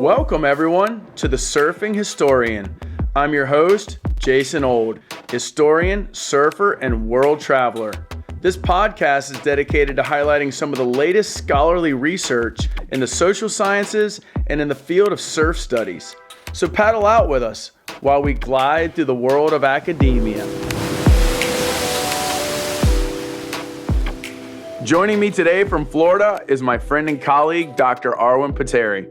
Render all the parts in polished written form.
Welcome, everyone, to The Surfing Historian. I'm your host, Jason Old, historian, surfer, and world traveler. This podcast is dedicated to highlighting some of the latest scholarly research in the social sciences and in the field of surf studies. So paddle out with us while we glide through the world of academia. Joining me today from Florida is my friend and colleague, Dr. Arwen Puteri.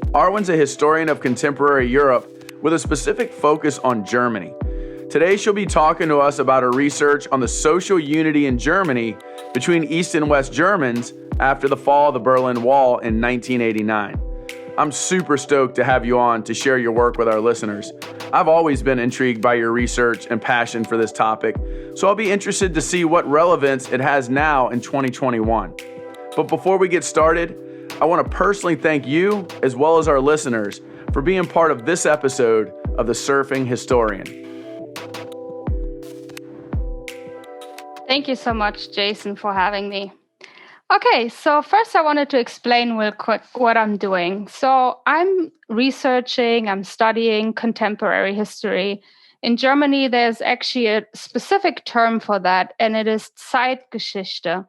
Arwen's a historian of contemporary Europe with a specific focus on Germany. Today, she'll be talking to us about her research on the social unity in Germany between East and West Germans after the fall of the Berlin Wall in 1989. I'm super stoked to have you on to share your work with our listeners. I've always been intrigued by your research and passion for this topic, so I'll be interested to see what relevance it has now in 2021. But before we get started, I want to personally thank you, as well as our listeners, for being part of this episode of The Surfing Historian. Thank you so much, Jason, for having me. Okay, so first I wanted to explain real quick what I'm doing. So I'm studying contemporary history. In Germany, there's actually a specific term for that, and it is Zeitgeschichte,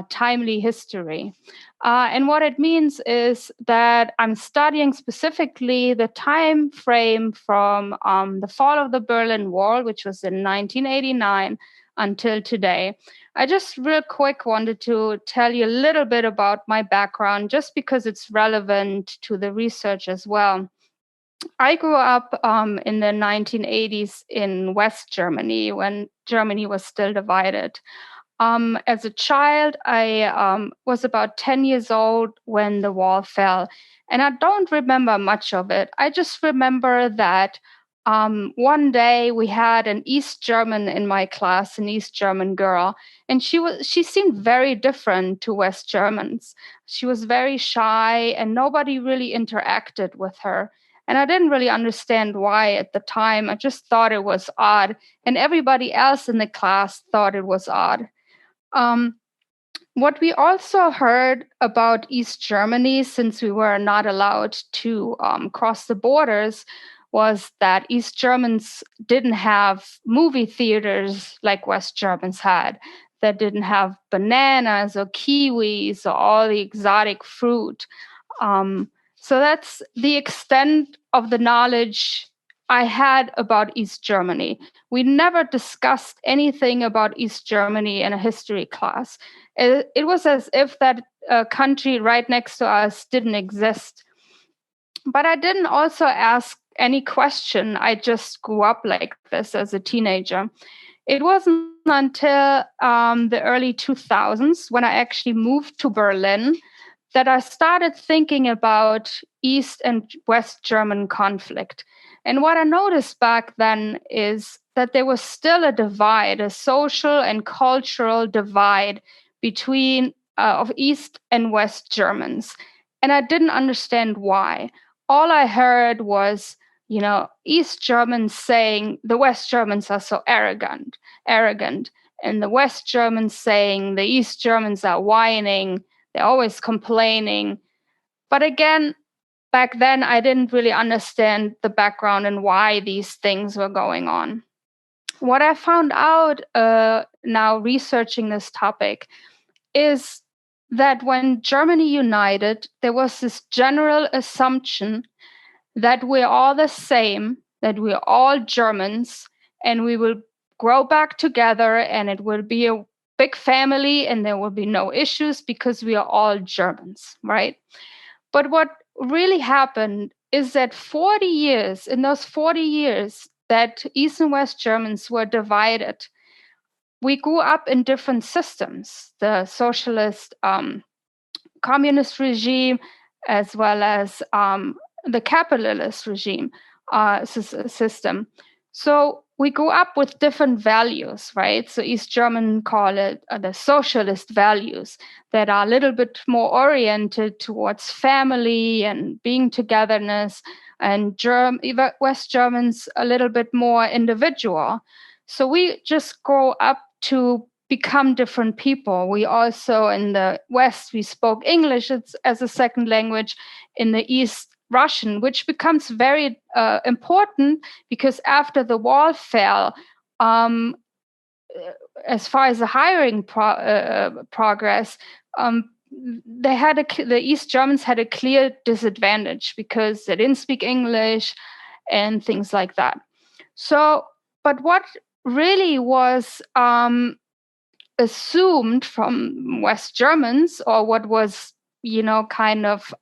timely history. And what it means is that I'm studying specifically the time frame from the fall of the Berlin Wall, which was in 1989, until today. I just real quick wanted to tell you a little bit about my background, just because it's relevant to the research as well. I grew up in the 1980s in West Germany, when Germany was still divided. As a child, I was about 10 years old when the wall fell, and I don't remember much of it. I just remember that one day we had an East German in my class, an East German girl, and she seemed very different to West Germans. She was very shy, and nobody really interacted with her. And I didn't really understand why at the time. I just thought it was odd, and everybody else in the class thought it was odd. What we also heard about East Germany, since we were not allowed to cross the borders, was that East Germans didn't have movie theaters like West Germans had, that didn't have bananas or kiwis or all the exotic fruit. So that's the extent of the knowledge I had about East Germany. We never discussed anything about East Germany in a history class. It was as if that country right next to us didn't exist. But I didn't also ask any question. I just grew up like this as a teenager. It wasn't until the early 2000s, when I actually moved to Berlin, that I started thinking about East and West German conflict. And what I noticed back then is that there was still a divide, a social and cultural divide between of East and West Germans. And I didn't understand why. All I heard was, East Germans saying the West Germans are so arrogant, and the West Germans saying the East Germans are whining, they're always complaining. But again, back then, I didn't really understand the background and why these things were going on. What I found out now researching this topic is that when Germany united, there was this general assumption that we're all the same, that we're all Germans, and we will grow back together, and it will be a big family, and there will be no issues because we are all Germans, right? But what really happened is that in those 40 years that East and West Germans were divided, we grew up in different systems, the socialist communist regime, as well as the capitalist regime system. So we grew up with different values, right? So East German call it the socialist values that are a little bit more oriented towards family and being togetherness, and West Germans a little bit more individual. So we just grow up to become different people. We also, in the West, we spoke English as a second language. In the East, Russian, which becomes very important because after the wall fell, as far as the hiring progress, the East Germans had a clear disadvantage because they didn't speak English and things like that. So, but what really was assumed from West Germans, or what was, kind of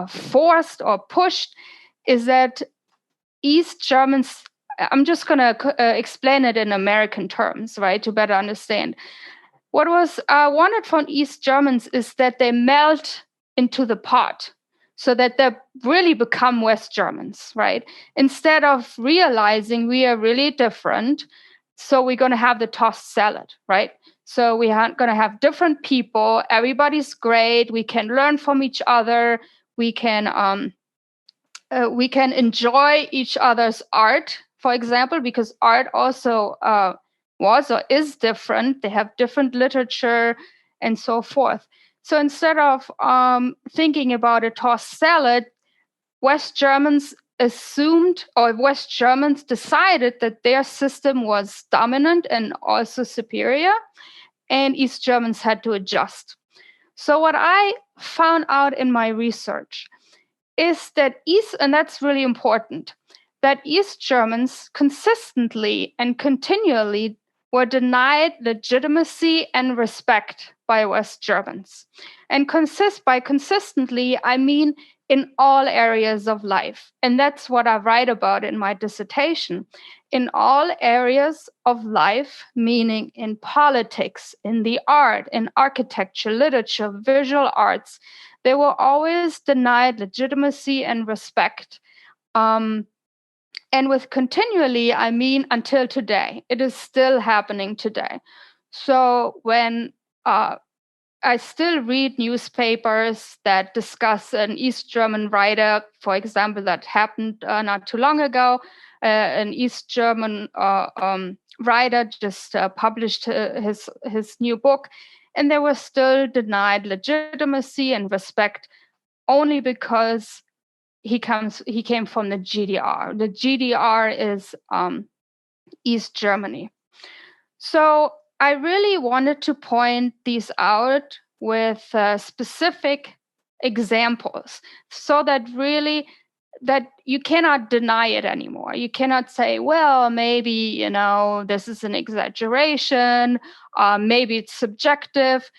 forced or pushed, is that East Germans, I'm just going to explain it in American terms, right, to better understand. What was wanted from East Germans is that they melt into the pot, so that they really become West Germans, right? Instead of realizing we are really different, so we're going to have the tossed salad, right? So we are going to have different people. Everybody's great. We can learn from each other. We can enjoy each other's art, for example, because art also was or is different. They have different literature and so forth. So instead of thinking about a tossed salad, West Germans decided that their system was dominant and also superior, and East Germans had to adjust. So what I found out in my research is that and that's really important, that East Germans consistently and continually were denied legitimacy and respect by West Germans. And by consistently, I mean in all areas of life. And that's what I write about in my dissertation. In all areas of life, meaning in politics, in the art, in architecture, literature, visual arts, they were always denied legitimacy and respect. And with continually, I mean until today. It is still happening today. So when I still read newspapers that discuss an East German writer, for example, that happened not too long ago. An East German writer just published his new book, and they were still denied legitimacy and respect only because he came from the GDR. The GDR is East Germany. So I really wanted to point these out with specific examples, so that you cannot deny it anymore. You cannot say, well, maybe, this is an exaggeration, maybe it's subjective.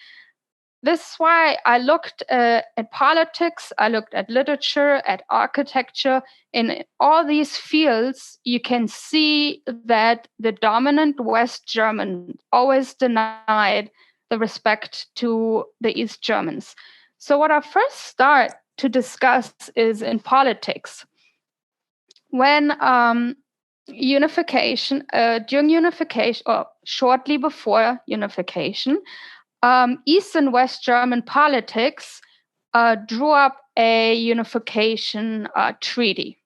This is why I looked at politics, I looked at literature, at architecture. In all these fields, you can see that the dominant West German always denied the respect to the East Germans. So what I first start to discuss is in politics. When during unification, or shortly before unification, East and West German politics drew up a unification treaty.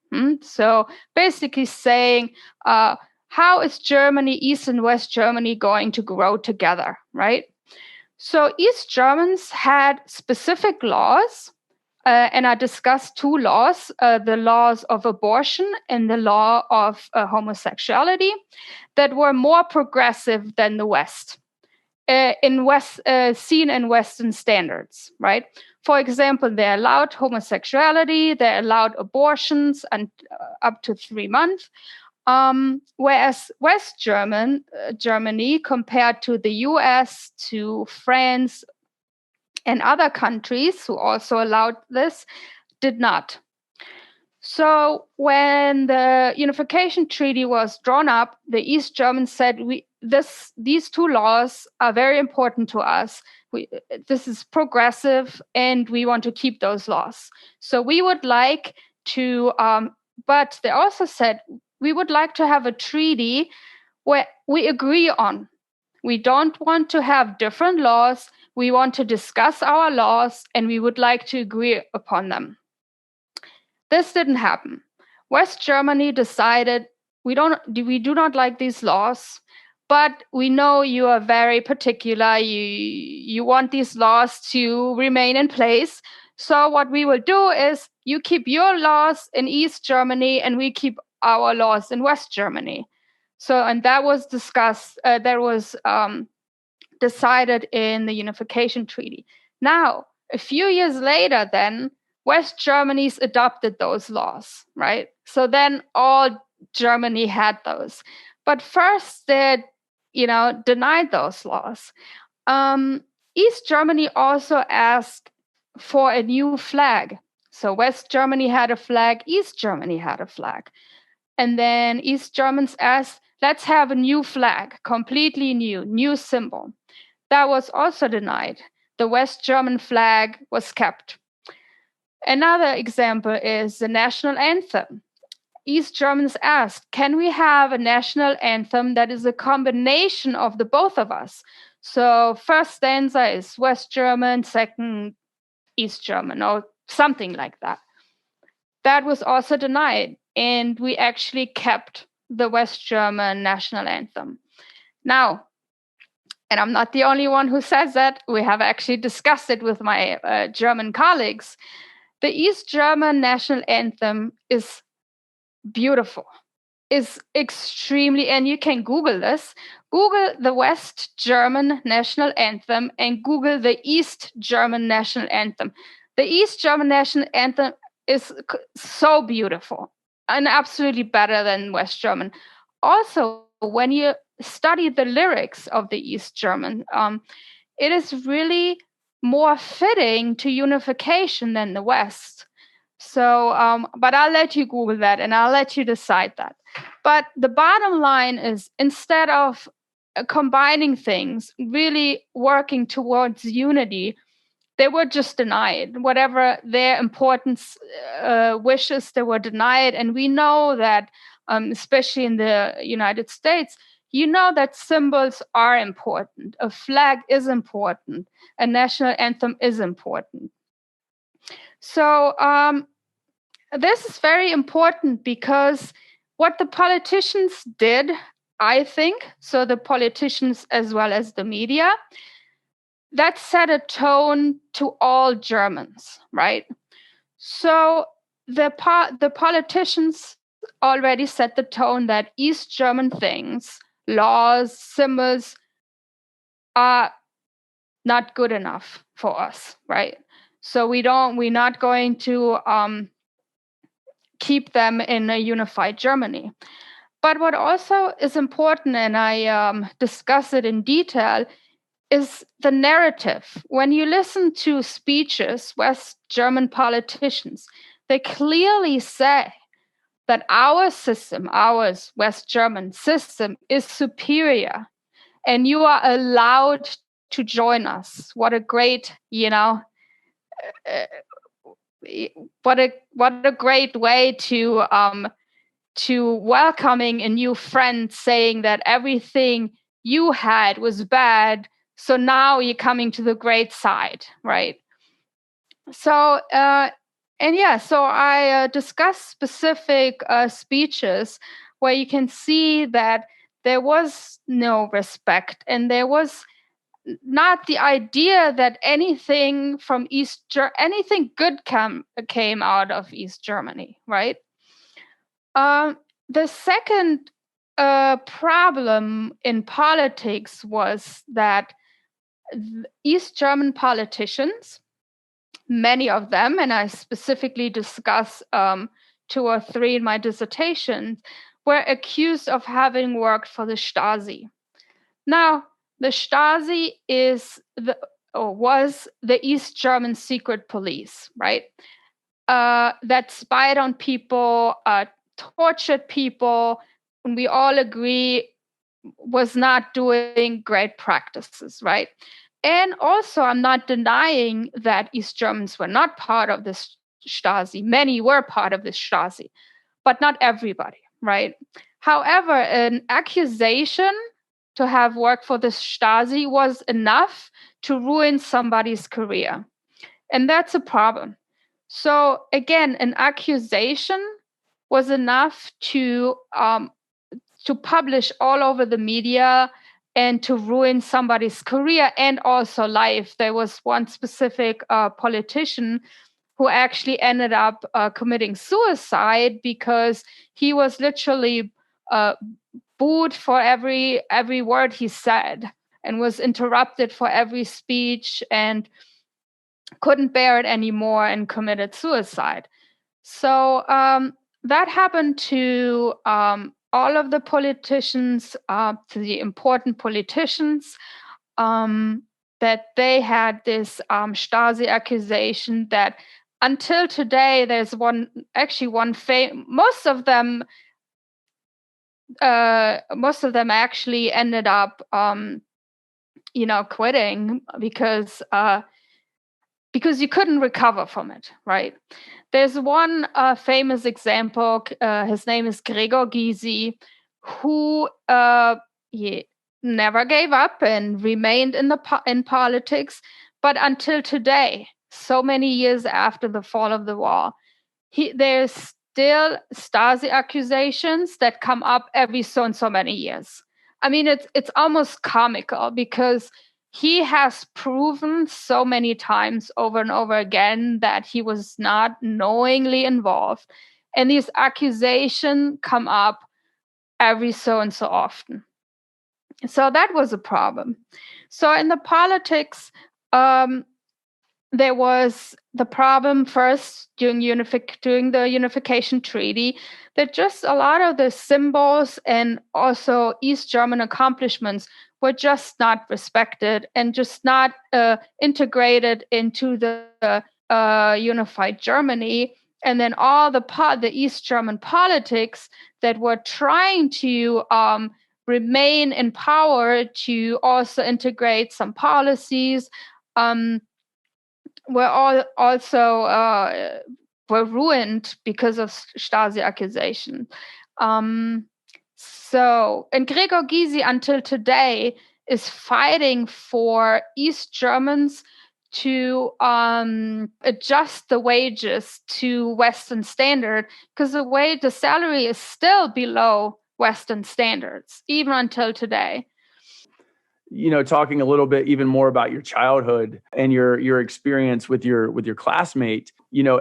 So basically saying, how is Germany, East and West Germany, going to grow together, right? So East Germans had specific laws, and I discussed two laws, the laws of abortion and the law of homosexuality, that were more progressive than the West. Seen in Western standards, right? For example, they allowed homosexuality, they allowed abortions and up to 3 months, whereas West Germany, compared to the US, to France, and other countries who also allowed this, did not. So when the Unification Treaty was drawn up, the East Germans said, these two laws are very important to us. This is progressive, and we want to keep those laws. So we would like to, but they also said, we would like to have a treaty where we agree on. We don't want to have different laws. We want to discuss our laws, and we would like to agree upon them. This didn't happen. West Germany decided, we do not like these laws, but we know you are very particular. You want these laws to remain in place. So what we will do is you keep your laws in East Germany and we keep our laws in West Germany. So, and that was discussed, decided in the Unification Treaty. Now, a few years later, then West Germany's adopted those laws, right? So then all Germany had those. But first they, denied those laws. East Germany also asked for a new flag. So West Germany had a flag, East Germany had a flag. And then East Germans asked, let's have a new flag, completely new symbol. That was also denied. The West German flag was kept. Another example is the national anthem. East Germans asked, can we have a national anthem that is a combination of the both of us? So first stanza is West German, second East German, or something like that. That was also denied, and we actually kept the West German national anthem. Now, and I'm not the only one who says that. We have actually discussed it with my German colleagues. The East German national anthem is beautiful, is extremely, and you can Google this. Google the West German national anthem and Google the East German national anthem. The East German national anthem is so beautiful and absolutely better than West German. Also, when you study the lyrics of the East German, it is really more fitting to unification than the West. So, but I'll let you Google that and I'll let you decide that. But the bottom line is, instead of combining things, really working towards unity, they were just denied. Whatever their important wishes, they were denied. And we know that, especially in the United States, you know that symbols are important. A flag is important. A national anthem is important. So this is very important because what the politicians did, I think, so the politicians as well as the media, that set a tone to all Germans, right? So the politicians already set the tone that East German things, laws, symbols are not good enough for us, right? So we're not going to keep them in a unified Germany. But what also is important, and I discuss it in detail, is the narrative. When you listen to speeches, West German politicians, they clearly say that our system, ours, West German system, is superior, and you are allowed to join us. What a great, what a great way to welcoming a new friend, saying that everything you had was bad, so now you're coming to the great side, right? So so I discussed specific speeches where you can see that there was no respect, and there was not the idea that anything from anything good came out of East Germany, right? The second problem in politics was that East German politicians, many of them, and I specifically discuss 2 or 3 in my dissertation, were accused of having worked for the Stasi. Now, the Stasi was the East German secret police, right? That spied on people, tortured people, and we all agree was not doing great practices, right? And also, I'm not denying that East Germans were not part of this Stasi. Many were part of this Stasi, but not everybody, right? However, an accusation to have worked for the Stasi was enough to ruin somebody's career. And that's a problem. So again, an accusation was enough to publish all over the media and to ruin somebody's career and also life. There was one specific politician who actually ended up committing suicide because he was literally booed for every word he said, and was interrupted for every speech, and couldn't bear it anymore and committed suicide. So that happened to all of the politicians, to the important politicians, that they had this Stasi accusation that until today, there's most of them actually ended up, quitting because you couldn't recover from it, right? There's one famous example. His name is Gregor Gysi, who he never gave up and remained in politics. But until today, so many years after the fall of the wall, there's still Stasi accusations that come up every so and so many years. I mean, it's almost comical because he has proven so many times over and over again that he was not knowingly involved. And these accusations come up every so and so often. So that was a problem. So in the politics, there was the problem first during the Unification Treaty that just a lot of the symbols and also East German accomplishments were just not respected and just not integrated into the unified Germany. And then all the East German politics that were trying to remain in power to also integrate some policies were ruined because of Stasi accusation. And Gregor Gysi until today is fighting for East Germans to adjust the wages to Western standard, because the salary is still below Western standards, even until today. Talking a little bit even more about your childhood and your experience with your classmate,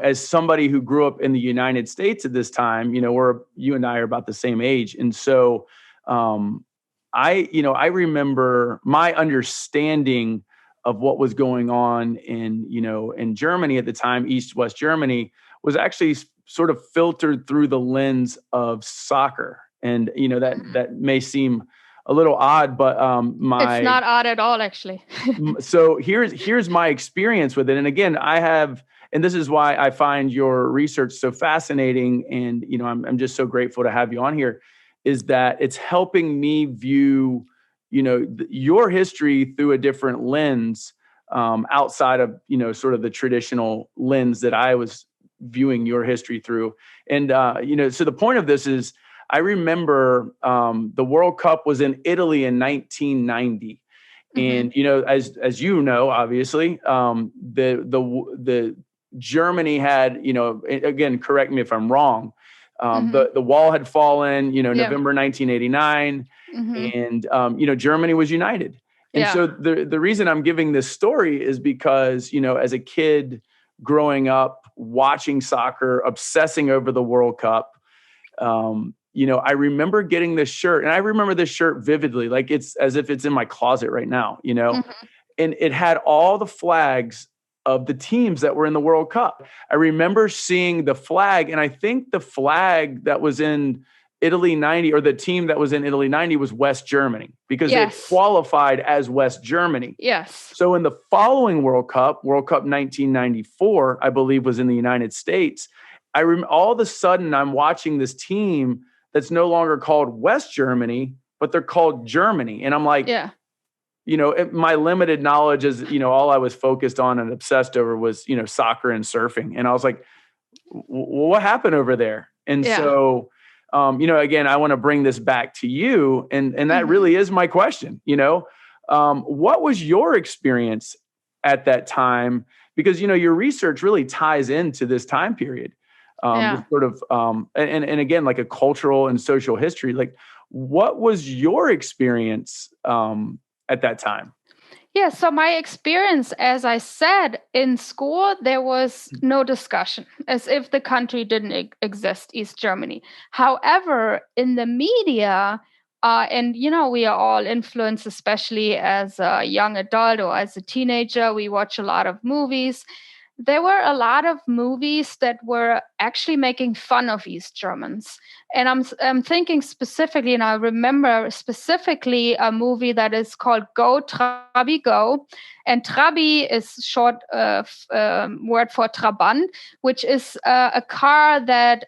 as somebody who grew up in the United States at this time, you and I are about the same age. And so I remember my understanding of what was going on in Germany at the time, East-West Germany, was actually sort of filtered through the lens of soccer. And, that may seem a little odd, but it's not odd at all, actually. So here's my experience with it. And again, and this is why I find your research so fascinating. And, I'm just so grateful to have you on here, is that it's helping me view, your history through a different lens, outside of, sort of the traditional lens that I was viewing your history through. And, so the point of this is, I remember the World Cup was in Italy in 1990. And, as you know, obviously, the Germany had, again, correct me if I'm wrong, the wall had fallen, November 1989, and, Germany was united. And so the reason I'm giving this story is because, as a kid growing up, watching soccer, obsessing over the World Cup, I remember getting this shirt, and I remember this shirt vividly, like it's as if it's in my closet right now, and it had all the flags of the teams that were in the World Cup. I remember seeing the flag, and I think the flag that was in Italy 90, or the team that was in Italy 90, was West Germany, because it qualified as West Germany. Yes. So in the following World Cup 1994, I believe, was in the United States. All of a sudden, I'm watching this team that's no longer called West Germany, but they're called Germany. And I'm like, my limited knowledge is, all I was focused on and obsessed over was, soccer and surfing. And I was like, what happened over there? And so, again, I want to bring this back to you. And that really is my question. What was your experience at that time? Because, your research really ties into this time period. Sort of, and again, like a cultural and social history, like what was your experience at that time? Yeah, so my experience, as I said, in school, there was no discussion, as if the country didn't exist, East Germany. However, in the media, and we are all influenced, especially as a young adult or as a teenager, we watch a lot of movies. There were a lot of movies that were actually making fun of East Germans. And I'm thinking specifically, and I remember specifically a movie that is called Go Trabi Go. And Trabi is short word for Trabant, which is a car that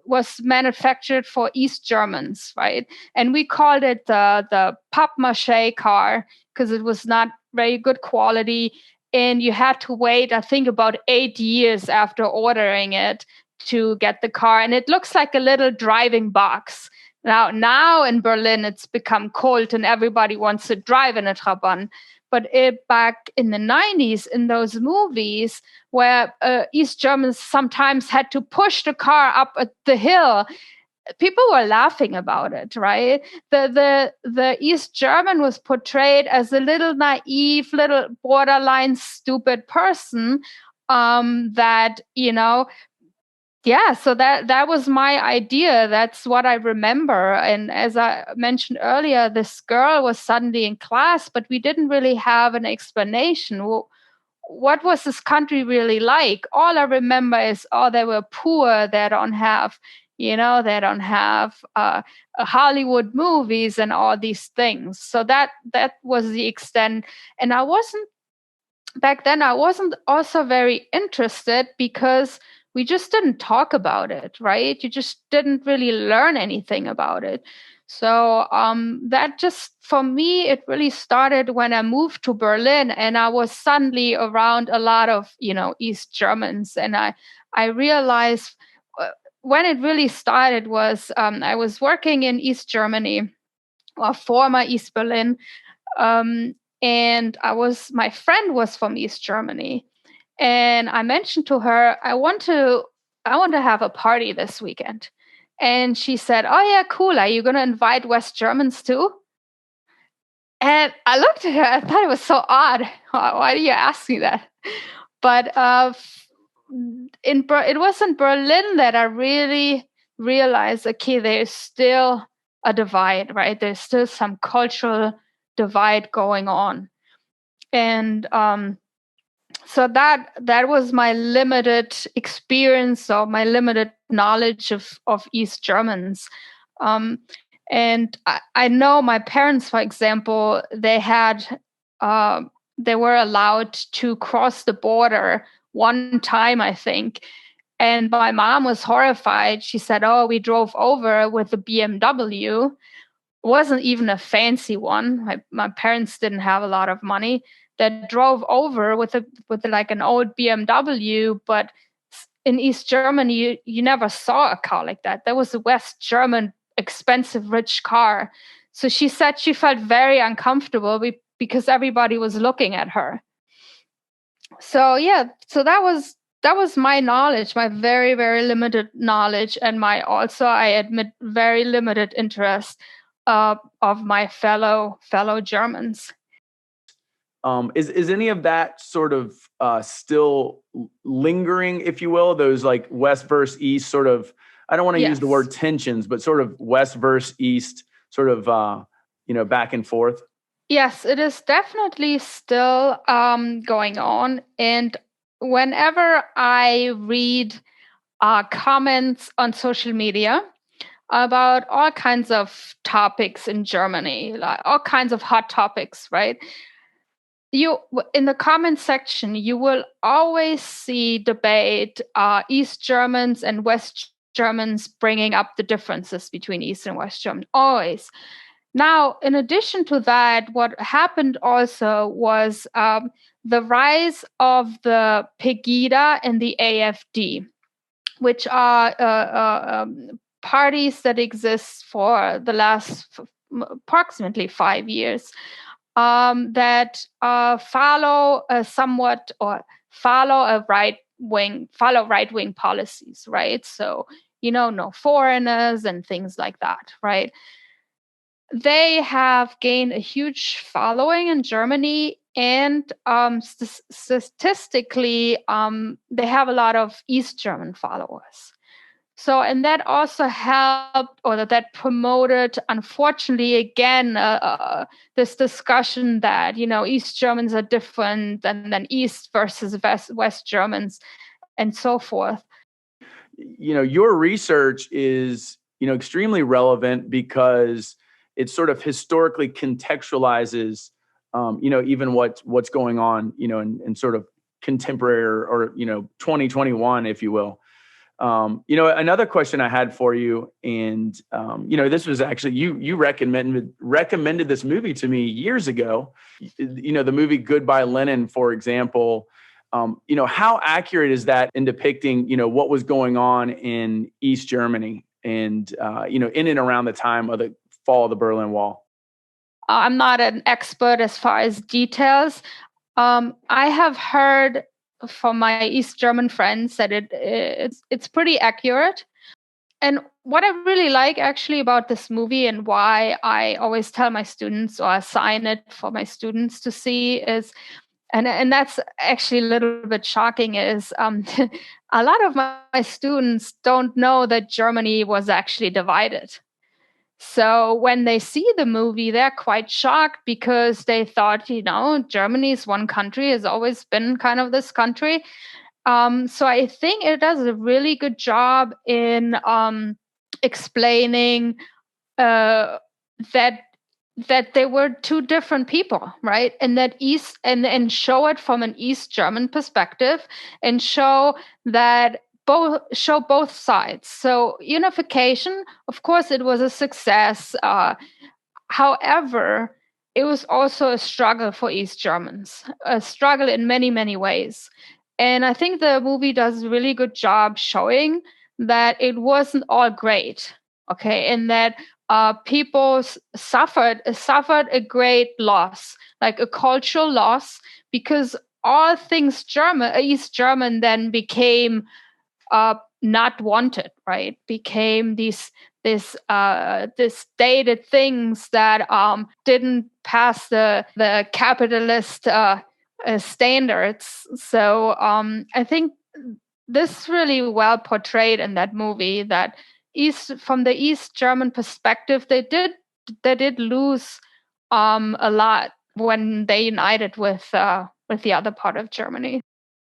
was manufactured for East Germans, right? And we called it the papier-mâché car because it was not very good quality. And you had to wait, I think, about 8 years after ordering it to get the car. And it looks like a little driving box. Now in Berlin, it's become cold and everybody wants to drive in a Trabant. But back in the 90s, in those movies where East Germans sometimes had to push the car up the hill, people were laughing about it, right? The East German was portrayed as a little naive, little borderline stupid person that yeah, so that was my idea. That's what I remember. And as I mentioned earlier, this girl was suddenly in class, but we didn't really have an explanation. What was this country really like? All I remember is, they were poor. They don't have, they don't have Hollywood movies and all these things. So that was the extent. And back then, I wasn't also very interested because we just didn't talk about it, right? You just didn't really learn anything about it. So that just, for me, it really started when I moved to Berlin and I was suddenly around a lot of, East Germans. And I realized when it really started was I was working in East Germany, or former East Berlin. And my friend was from East Germany. And I mentioned to her, I want to have a party this weekend. And she said, "Oh yeah, cool. Are you going to invite West Germans too?" And I looked at her. I thought it was so odd. Why do you ask me that? But it was in Berlin that I really realized, okay, there's still a divide, right? There's still some cultural divide going on. And so that was my limited experience or my limited knowledge of East Germans. And I know my parents, for example, they were allowed to cross the border one time, I think. And my mom was horrified. She said, "Oh, we drove over with a BMW. It wasn't even a fancy one. My parents didn't have a lot of money. That drove over with like an old BMW, but in East Germany, you never saw a car like that. That was a West German expensive, rich car." So she said she felt very uncomfortable because everybody was looking at her. So yeah, so that was my knowledge, my very, very limited knowledge, and my also, I admit, very limited interest of my fellow Germans. Is any of that sort of still lingering, if you will, those like West versus East sort of, I don't want to use the word tensions, but sort of West versus East sort of, back and forth? Yes, it is definitely still going on. And whenever I read comments on social media about all kinds of topics in Germany, like all kinds of hot topics, right? In the comment section, you will always see debate, East Germans and West Germans bringing up the differences between East and West German, always. Now, in addition to that, what happened also was the rise of the PEGIDA and the AfD, which are parties that exist for the last approximately 5 years, that follow right wing policies, right? So no foreigners and things like that, right? they have gained a huge following in Germany, and statistically, they have a lot of East German followers. So, and that also helped, or that promoted, unfortunately, again, this discussion that, East Germans are different than East versus West Germans and so forth. Your research is, extremely relevant because it sort of historically contextualizes, even what's going on, in sort of contemporary or 2021, if you will. Another question I had for you, and this was actually you recommended this movie to me years ago. The movie Goodbye Lenin, for example. How accurate is that in depicting what was going on in East Germany and in and around the time of the fall of the Berlin Wall? I'm not an expert as far as details. I have heard from my East German friends that it's pretty accurate. And what I really like actually about this movie, and why I always tell my students or assign it for my students to see, is, and that's actually a little bit shocking, is a lot of my students don't know that Germany was actually divided. So when they see the movie, they're quite shocked because they thought, Germany is one country, has always been kind of this country. So I think it does a really good job in explaining that they were two different people, right? And that and show it from an East German perspective, and show both sides. So unification, of course, it was a success. However, it was also a struggle for East Germans, a struggle in many, many ways. And I think the movie does a really good job showing that it wasn't all great, okay, and that people suffered a great loss, like a cultural loss, because all things East German then became not wanted, right? Became this dated things that didn't pass the capitalist standards. So I think this really well portrayed in that movie, that from the East German perspective, they did lose a lot when they united with the other part of Germany.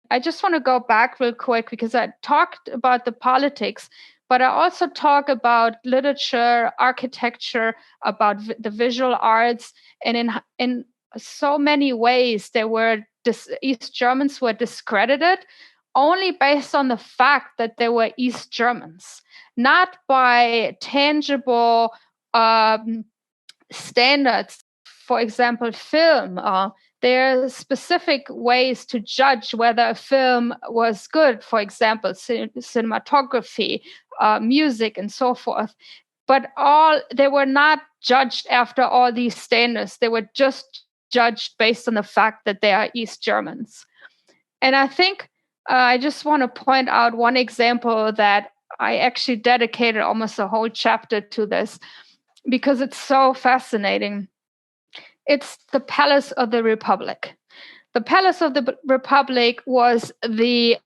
I just want to go back real quick because I talked about the politics, but I also talk about literature, architecture, about the visual arts, and in so many ways East Germans were discredited only based on the fact that they were East Germans, not by tangible standards. For example, film. There are specific ways to judge whether a film was good, for example, cinematography, music, and so forth. But they were not judged after all these standards. They were just judged based on the fact that they are East Germans. And I think I just want to point out one example that I actually dedicated almost a whole chapter to this because it's so fascinating. It's the Palace of the Republic. The Palace of the Republic was the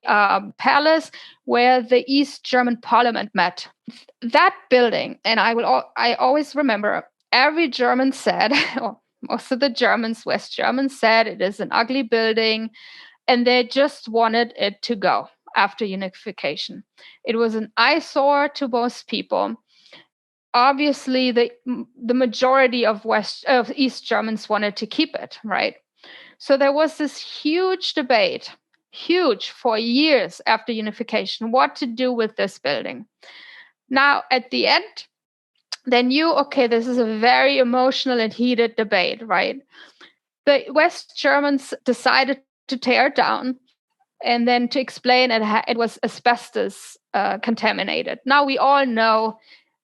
palace where the East German Parliament met. That building, and I always remember, every German said, or most of the Germans, West Germans, said it is an ugly building, and they just wanted it to go after unification. It was an eyesore to most people. Obviously, the majority of East Germans wanted to keep it, right? So there was this huge debate, for years after unification, what to do with this building. Now, at the end, they knew, okay, this is a very emotional and heated debate, right? The West Germans decided to tear it down, and then to explain it was asbestos contaminated. Now we all know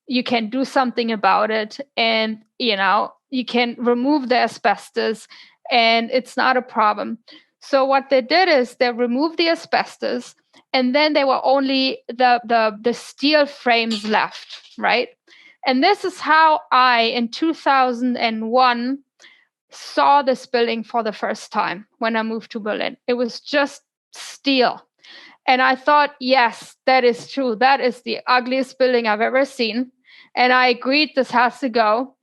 you can do something about it, and you can remove the asbestos, and it's not a problem. So what they did is they removed the asbestos, and then there were only the steel frames left, right? And this is how I, in 2001, saw this building for the first time when I moved to Berlin. It was just steel. And I thought, yes, that is true. That is the ugliest building I've ever seen. And I agreed this has to go.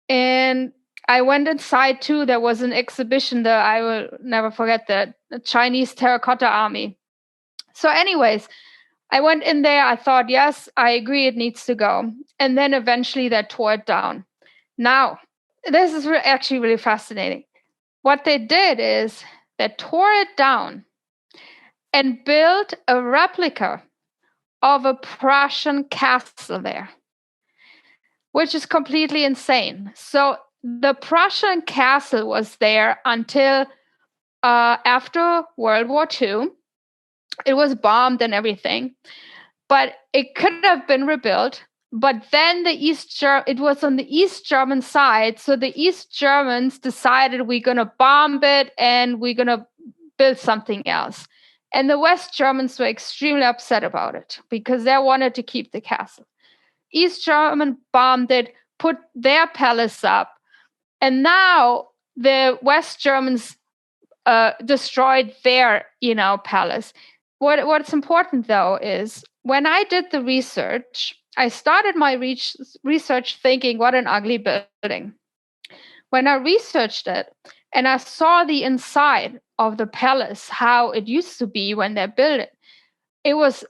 And I went inside too. There was an exhibition that I will never forget, the Chinese Terracotta Army. So anyways, I went in there. I thought, yes, I agree, it needs to go. And then eventually they tore it down. Now, this is actually really fascinating. What they did is they tore it down and built a replica of a Prussian castle there, which is completely insane. So the Prussian castle was there until after World War II. It was bombed and everything, but it could have been rebuilt. But then it was on the East German side. So the East Germans decided we're going to bomb it and we're going to build something else. And the West Germans were extremely upset about it because they wanted to keep the castle. East German bombed it, put their palace up. And now the West Germans destroyed their, palace. What's important, though, is when I did the research, I started my research thinking, what an ugly building. When I researched it and I saw the inside of the palace, how it used to be when they built it, it was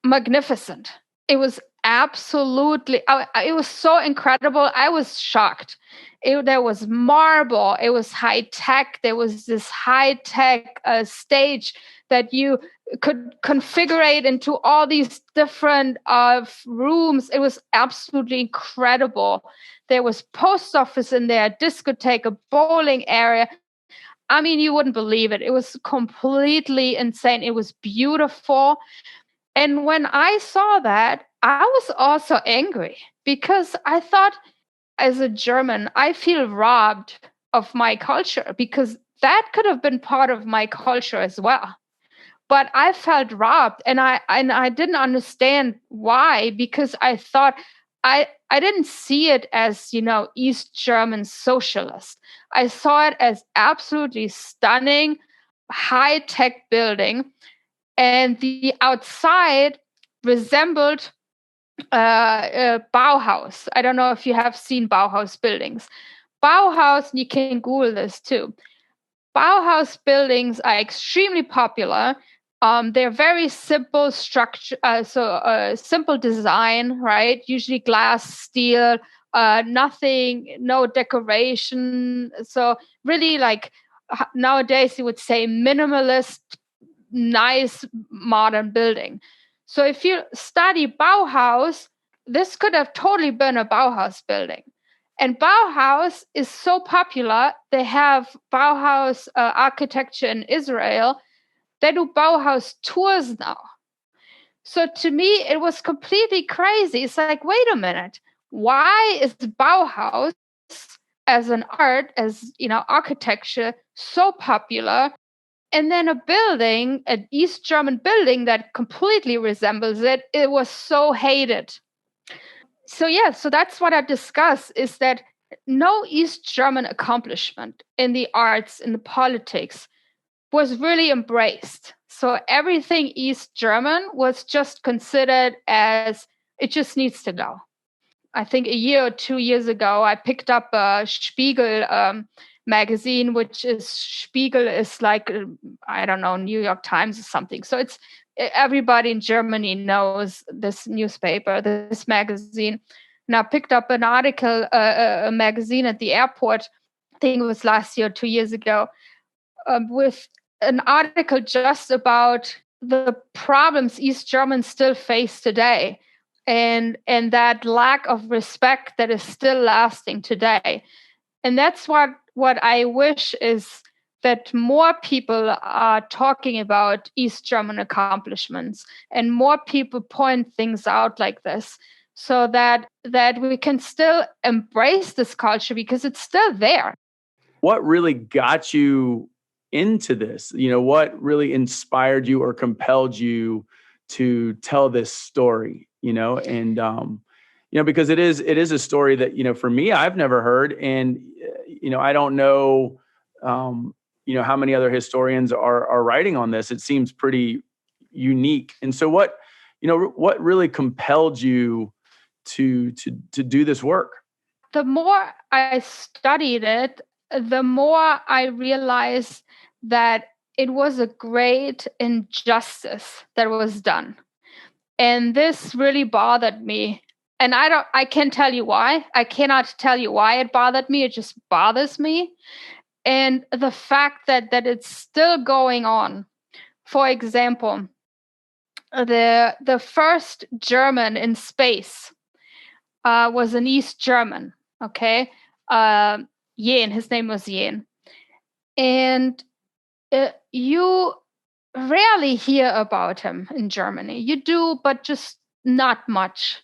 magnificent. It was absolutely, it was so incredible. I was shocked. There was marble. It was high tech. There was this high tech stage that you could configure into all these different rooms. It was absolutely incredible. There was post office in there, discotheque, a bowling area. I mean, you wouldn't believe it. It was completely insane. It was beautiful. And when I saw that, I was also angry because I thought, as a German, I feel robbed of my culture because that could have been part of my culture as well. But I felt robbed, and I didn't understand why, because I thought I didn't see it as, East German socialist. I saw it as absolutely stunning, high-tech building, and the outside resembled Bauhaus. I don't know if you have seen Bauhaus buildings. Bauhaus, you can Google this too. Bauhaus buildings are extremely popular. They're very simple structure, simple design, right? Usually glass, steel, nothing, no decoration. So really, like nowadays, you would say minimalist, nice, modern building. So if you study Bauhaus, this could have totally been a Bauhaus building. And Bauhaus is so popular. They have Bauhaus architecture in Israel. They do Bauhaus tours now. So to me, it was completely crazy. It's like, wait a minute. Why is Bauhaus as an art, as architecture, so popular? And then a building, an East German building that completely resembles it, it was so hated. So that's what I discuss, is that no East German accomplishment in the arts, in the politics, was really embraced. So everything East German was just considered as, it just needs to go. I think a year or 2 years ago, I picked up a Spiegel magazine, which is, Spiegel is like, I don't know, New York Times or something. So it's, everybody in Germany knows this newspaper, this magazine. And I picked up an article, a magazine at the airport, I think it was last year, 2 years ago, with an article just about the problems East Germans still face today, and that lack of respect that is still lasting today. And that's what I wish is that more people are talking about East German accomplishments and more people point things out like this, so that we can still embrace this culture because it's still there. What really got you into this? What really inspired you or compelled you to tell this story? And because it is a story that, for me, I've never heard. And, I don't know, how many other historians are writing on this. It seems pretty unique. And so what really compelled you to do this work? The more I studied it, the more I realized that it was a great injustice that was done. And this really bothered me. And I can't tell you why. I cannot tell you why it bothered me. It just bothers me. And the fact that it's still going on. For example, the first German in space was an East German. Okay, Jen. His name was Jen, and you rarely hear about him in Germany. You do, but just not much.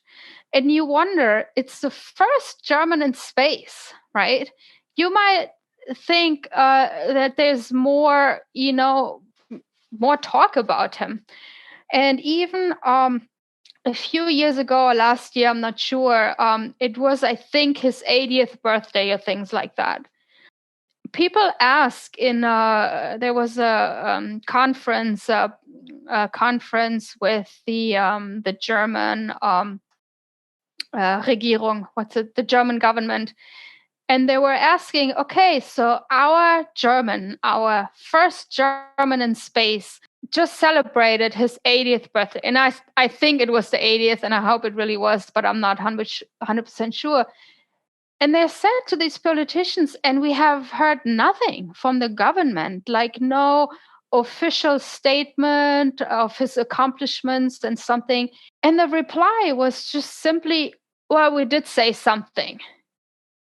And you wonder, it's the first German in space, right? You might think that there's more, more talk about him. And even a few years ago or last year, I'm not sure, it was, I think, his 80th birthday or things like that. People ask there was a conference with the German Regierung, the German government, and they were asking, okay, so our first German in space just celebrated his 80th birthday, and I think it was the 80th, and I hope it really was, but I'm not 100% sure. And they said to these politicians, and we have heard nothing from the government, like no official statement of his accomplishments and something. And the reply was just simply, well, we did say something.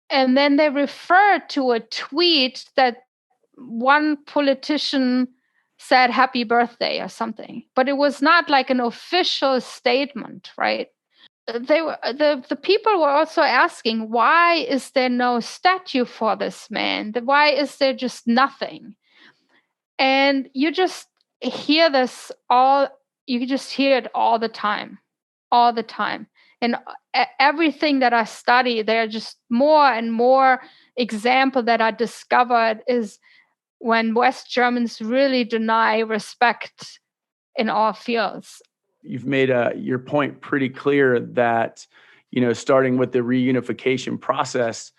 And then they referred to a tweet that one politician said happy birthday or something. But it was not like an official statement, right? The people were also asking, why is there no statue for this man? Why is there just nothing? And you just hear it all the time. And everything that I study, there are just more and more examples that I discovered is when West Germans really deny respect in all fields. You've made your point pretty clear that, starting with the reunification process,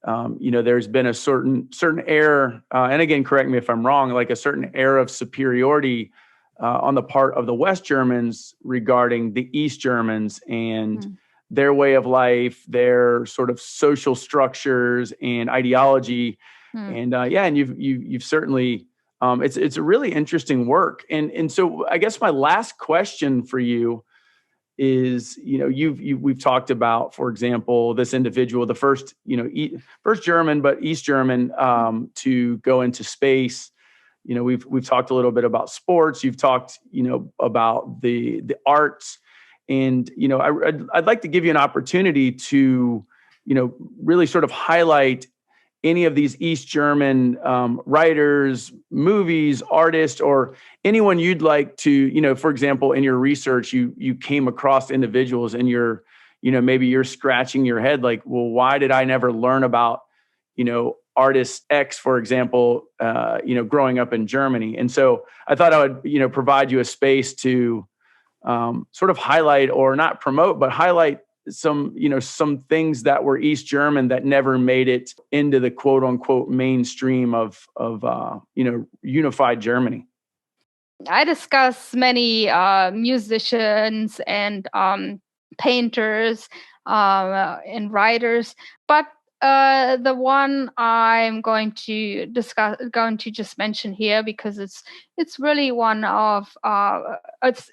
there's been a certain air, and again, correct me if I'm wrong, like a certain air of superiority on the part of the West Germans regarding the East Germans and their way of life, their sort of social structures and ideology. And and you've certainly, it's a really interesting work. And so I guess my last question for you is, we've talked about, for example, this individual, the first German, but East German to go into space. We've talked a little bit about sports. You've talked, about the arts, and I'd like to give you an opportunity to, really sort of highlight any of these East German writers, movies, artists, or anyone you'd like to, for example, in your research, you came across individuals and maybe you're scratching your head like, well, why did I never learn about, artist X, for example, growing up in Germany? And so I thought I would, provide you a space to sort of highlight, or not promote, but highlight some things that were East German that never made it into the quote unquote mainstream of unified Germany. I discuss many musicians and painters and writers, but the one I'm going to just mention here, because it's really one of it's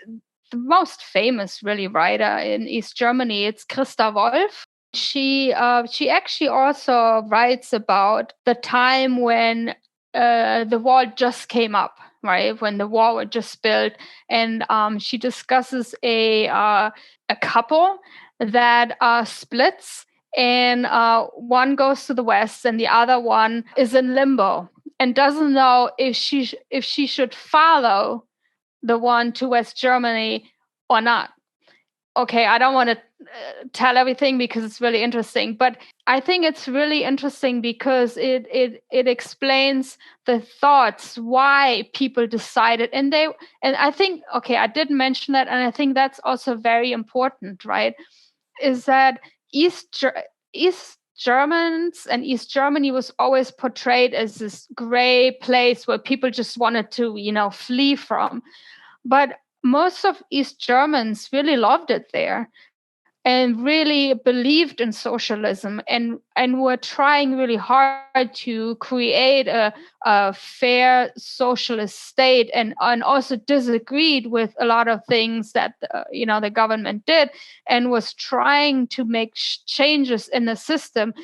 the most famous really writer in East Germany. It's Christa Wolf. She actually also writes about the time when the wall just came up, right? When the wall was just built, and she discusses a couple that splits, and one goes to the west, and the other one is in limbo and doesn't know if she should follow the one to West Germany or not. okay, I don't want to tell everything because it's really interesting, but I think it's really interesting because it explains the thoughts why people decided, and I think, okay, I didn't mention that, and I think that's also very important, right? Is that East Germans and East Germany was always portrayed as this gray place where people just wanted to, flee from. But most of East Germans really loved it there and really believed in socialism and were trying really hard to create a fair socialist state, and also disagreed with a lot of things that the government did, and was trying to make changes in the system.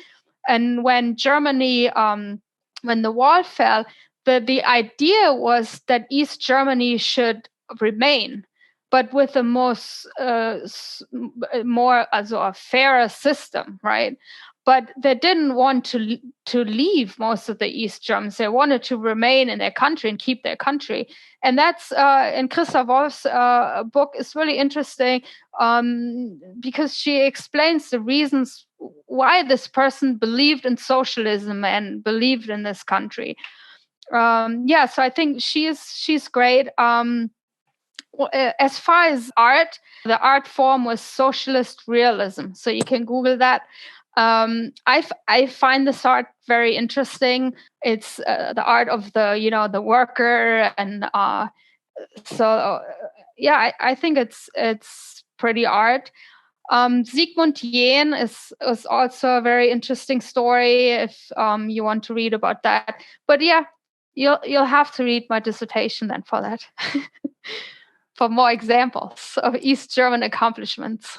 And when Germany, when the wall fell, the idea was that East Germany should remain, but with a more as a fairer system, right? But they didn't want to leave most of the East Germans. They wanted to remain in their country and keep their country. And that's in Christa Wolf's book is really interesting because she explains the reasons why this person believed in socialism and believed in this country. So I think she's great. As far as art, the art form was socialist realism. So you can Google that. I find this art very interesting. It's the art of the worker, and I think it's pretty art. Sigmund Jähn is also a very interesting story if you want to read about that. But yeah, you'll have to read my dissertation then for that. For more examples of East German accomplishments.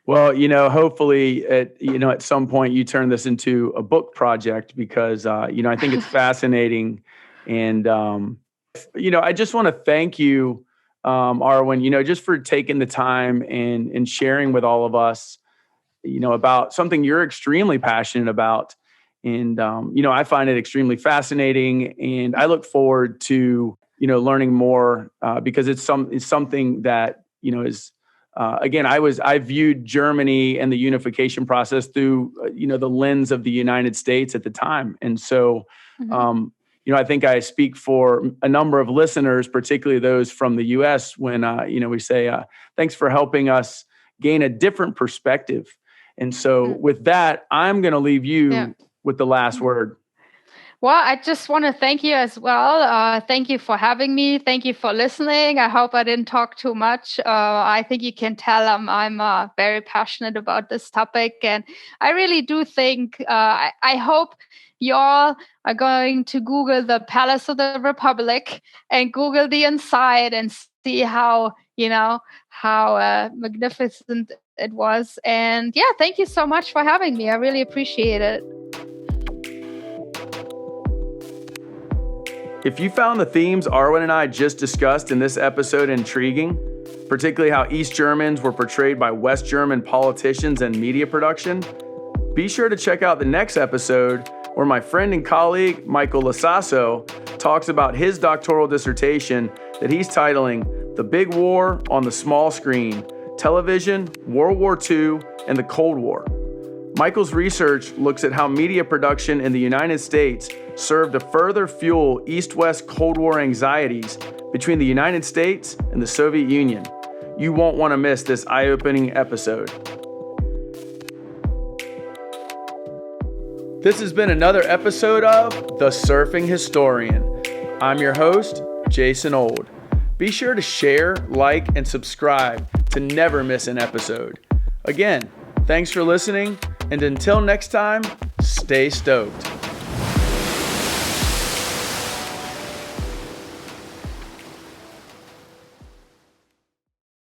Well, hopefully at some point you turn this into a book project because, I think it's fascinating. And, I just want to thank you, Arwen, just for taking the time and sharing with all of us, about something you're extremely passionate about. And, I find it extremely fascinating, and I look forward to learning more because it's something that is again, I viewed Germany and the unification process through the lens of the United States at the time, and so I think I speak for a number of listeners, particularly those from the U.S. when we say thanks for helping us gain a different perspective. And so with that, I'm going to leave you with the last word. Well, I just want to thank you as well. Thank you for having me. Thank you for listening. I hope I didn't talk too much. I think you can tell I'm very passionate about this topic. And I really do think, I hope you all are going to Google the Palace of the Republic and Google the inside and see how magnificent it was. And thank you so much for having me. I really appreciate it. If you found the themes Arwen and I just discussed in this episode intriguing, particularly how East Germans were portrayed by West German politicians and media production, be sure to check out the next episode where my friend and colleague Michael Lasasso talks about his doctoral dissertation that he's titling The Big War on the Small Screen, Television, World War II, and the Cold War. Michael's research looks at how media production in the United States served to further fuel East-West Cold War anxieties between the United States and the Soviet Union. You won't want to miss this eye-opening episode. This has been another episode of The Surfing Historian. I'm your host, Jason Old. Be sure to share, like, and subscribe to never miss an episode. Again, thanks for listening, and until next time, stay stoked.